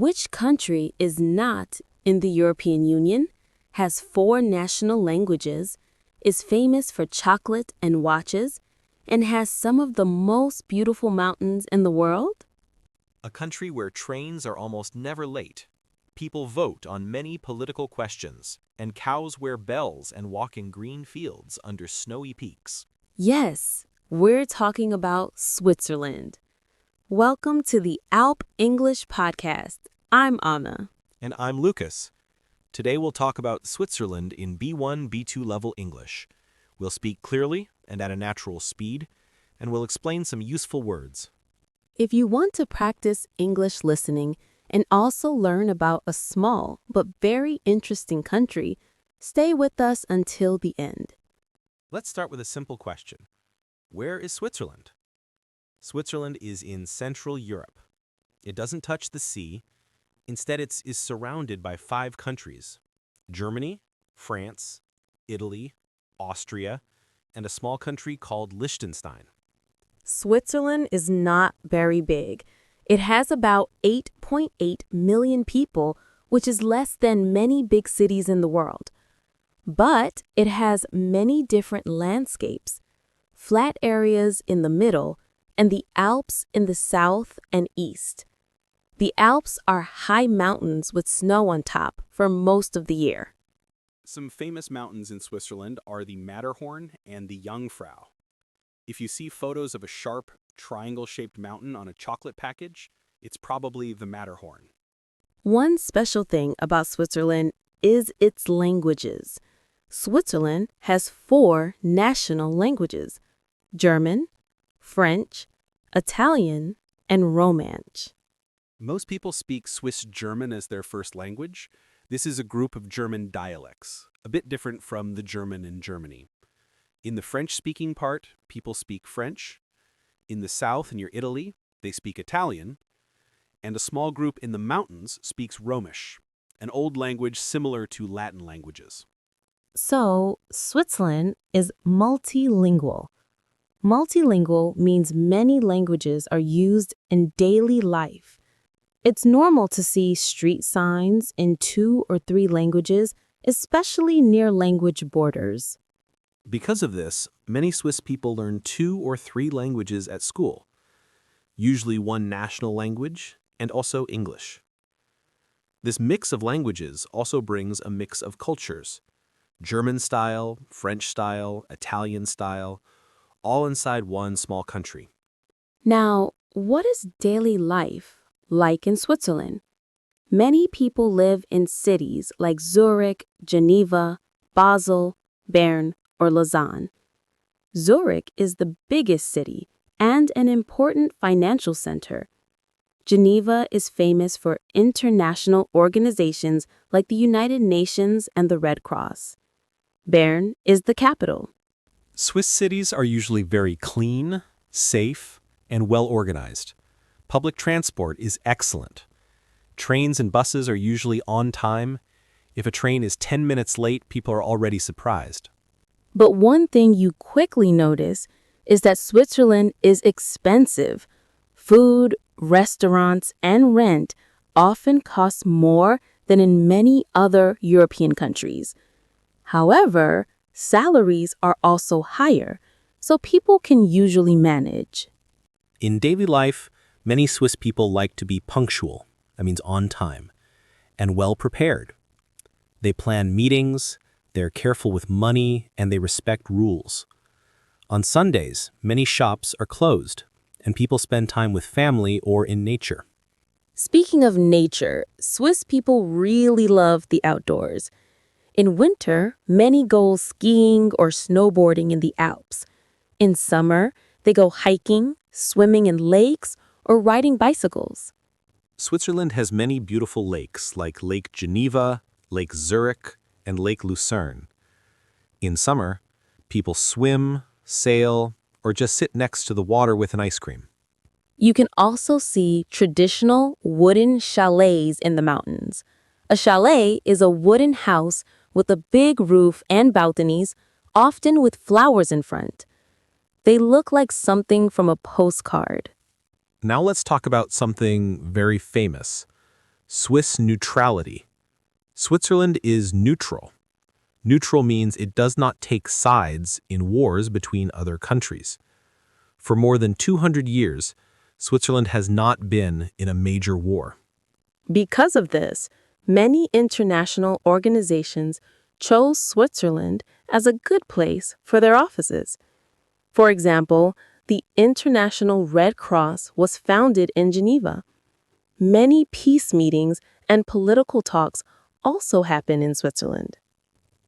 Which country is not in the European Union, has 4 national languages, is famous for chocolate and watches, and has some of the most beautiful mountains in the world? A country where trains are almost never late. People vote on many political questions, and cows wear bells and walk in green fields under snowy peaks. Yes, we're talking about Switzerland. Welcome to the Alp English Podcast. I'm Anna. And I'm Lukas. Today we'll talk about Switzerland in B1, B2 level English. We'll speak clearly and at a natural speed, and we'll explain some useful words. If you want to practice English listening and also learn about a small but very interesting country, stay with us until the end. Let's start with a simple question. Where is Switzerland? Switzerland is in Central Europe. It doesn't touch the sea. Instead, it is surrounded by 5 countries: Germany, France, Italy, Austria, and a small country called Liechtenstein. Switzerland is not very big. It has about 8.8 million people, which is less than many big cities in the world. But it has many different landscapes, flat areas in the middle, and the Alps in the south and east. The Alps are high mountains with snow on top for most of the year. Some famous mountains in Switzerland are the Matterhorn and the Jungfrau. If you see photos of a sharp, triangle-shaped mountain on a chocolate package, it's probably the Matterhorn. One special thing about Switzerland is its languages. Switzerland has 4 national languages: German, French, Italian, and Romansh. Most people speak Swiss German as their first language. This is a group of German dialects, a bit different from the German in Germany. In the French-speaking part, people speak French. In the south, near Italy, they speak Italian. And a small group in the mountains speaks Romansh, an old language similar to Latin languages. So, Switzerland is multilingual. Multilingual means many languages are used in daily life. It's normal to see street signs in 2 or 3 languages, especially near language borders. Because of this, many Swiss people learn 2 or 3 languages at school, usually one national language and also English. This mix of languages also brings a mix of cultures: German style, French style, Italian style, all inside one small country. Now, what is daily life like in Switzerland? Many people live in cities like Zurich, Geneva, Basel, Bern, or Lausanne. Zurich is the biggest city and an important financial center. Geneva is famous for international organizations like the United Nations and the Red Cross. Bern is the capital. Swiss cities are usually very clean, safe, and well organized. Public transport is excellent. Trains and buses are usually on time. If a train is 10 minutes late, people are already surprised. But one thing you quickly notice is that Switzerland is expensive. Food, restaurants, and rent often cost more than in many other European countries. However, salaries are also higher, so people can usually manage. In daily life, many Swiss people like to be punctual, that means on time, and well prepared. They plan meetings, they're careful with money, and they respect rules. On Sundays, many shops are closed, and people spend time with family or in nature. Speaking of nature, Swiss people really love the outdoors. In winter, many go skiing or snowboarding in the Alps. In summer, they go hiking, swimming in lakes, or riding bicycles. Switzerland has many beautiful lakes like Lake Geneva, Lake Zurich, and Lake Lucerne. In summer, people swim, sail, or just sit next to the water with an ice cream. You can also see traditional wooden chalets in the mountains. A chalet is a wooden house with a big roof and balconies, often with flowers in front. They look like something from a postcard. Now let's talk about something very famous: Swiss neutrality. Switzerland is neutral. Neutral means it does not take sides in wars between other countries. For more than 200 years, Switzerland has not been in a major war. Because of this, many international organizations chose Switzerland as a good place for their offices. For example, the International Red Cross was founded in Geneva. Many peace meetings and political talks also happen in Switzerland.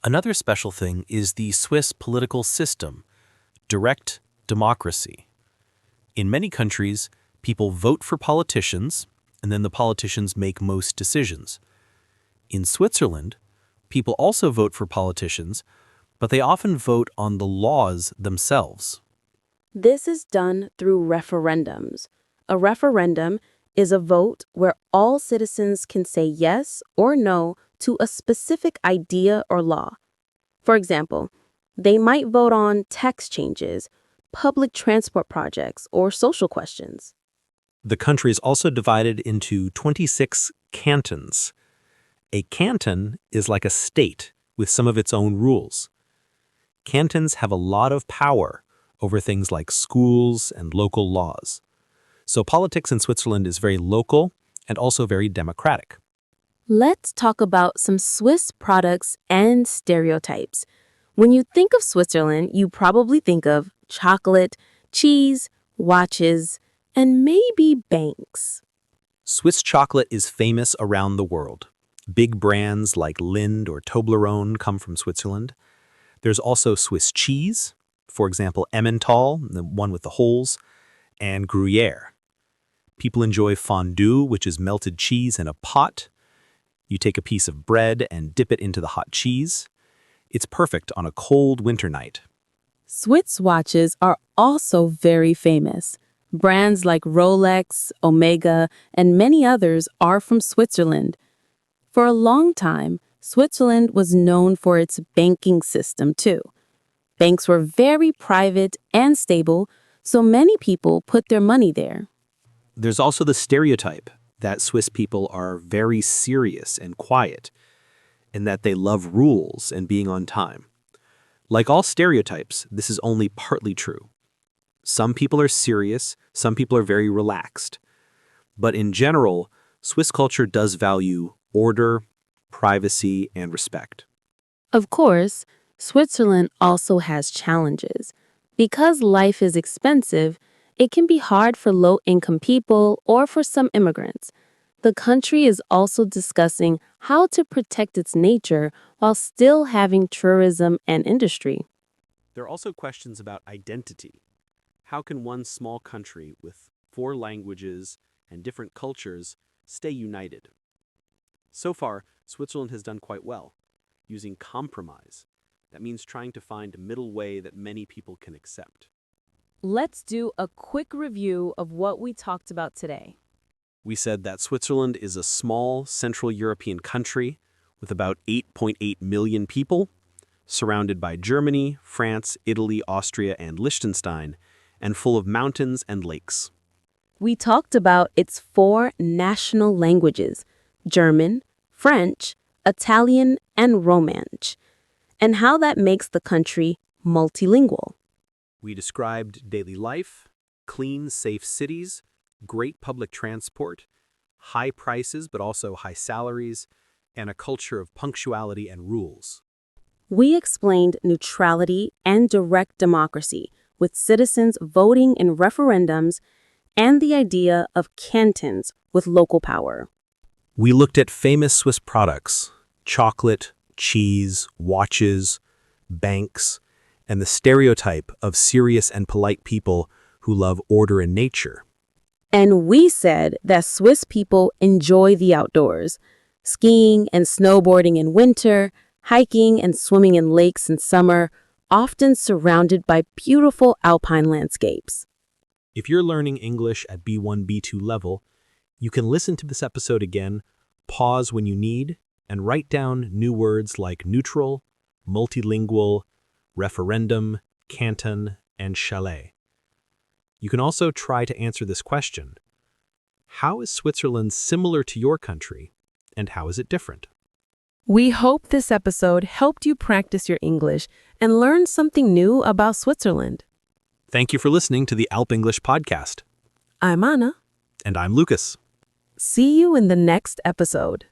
Another special thing is the Swiss political system, direct democracy. In many countries, people vote for politicians, and then the politicians make most decisions. In Switzerland, people also vote for politicians, but they often vote on the laws themselves. This is done through referendums. A referendum is a vote where all citizens can say yes or no to a specific idea or law. For example, they might vote on tax changes, public transport projects, or social questions. The country is also divided into 26 cantons. A canton is like a state with some of its own rules. Cantons have a lot of power over things like schools and local laws. So politics in Switzerland is very local and also very democratic. Let's talk about some Swiss products and stereotypes. When you think of Switzerland, you probably think of chocolate, cheese, watches, and maybe banks. Swiss chocolate is famous around the world. Big brands like Lindt or Toblerone come from Switzerland. There's also Swiss cheese, for example, Emmental, the one with the holes, and Gruyere. People enjoy fondue, which is melted cheese in a pot. You take a piece of bread and dip it into the hot cheese. It's perfect on a cold winter night. Swiss watches are also very famous. Brands like Rolex, Omega, and many others are from Switzerland. For a long time, Switzerland was known for its banking system too. Banks were very private and stable, so many people put their money there. There's also the stereotype that Swiss people are very serious and quiet, and that they love rules and being on time. Like all stereotypes, this is only partly true. Some people are serious, some people are very relaxed. But in general, Swiss culture does value order, privacy, and respect. Of course, Switzerland also has challenges. Because life is expensive, it can be hard for low-income people or for some immigrants. The country is also discussing how to protect its nature while still having tourism and industry. There are also questions about identity. How can one small country with 4 languages and different cultures stay united? So far, Switzerland has done quite well, using compromise. That means trying to find a middle way that many people can accept. Let's do a quick review of what we talked about today. We said that Switzerland is a small Central European country with about 8.8 million people, surrounded by Germany, France, Italy, Austria, and Liechtenstein, and full of mountains and lakes. We talked about its 4 national languages, German, French, Italian, and Romansh, and how that makes the country multilingual. We described daily life, clean, safe cities, great public transport, high prices but also high salaries, and a culture of punctuality and rules. We explained neutrality and direct democracy, with citizens voting in referendums, and the idea of cantons with local power. We looked at famous Swiss products, chocolate, cheese, watches, banks, and the stereotype of serious and polite people who love order and nature. And we said that Swiss people enjoy the outdoors, skiing and snowboarding in winter, hiking and swimming in lakes in summer, often surrounded by beautiful alpine landscapes. If you're learning English at B1, B2 level, you can listen to this episode again, pause when you need, and write down new words like neutral, multilingual, referendum, canton, and chalet. You can also try to answer this question. How is Switzerland similar to your country and how is it different? We hope this episode helped you practice your English and learn something new about Switzerland. Thank you for listening to the Alp English podcast. I'm Anna. And I'm Lukas. See you in the next episode.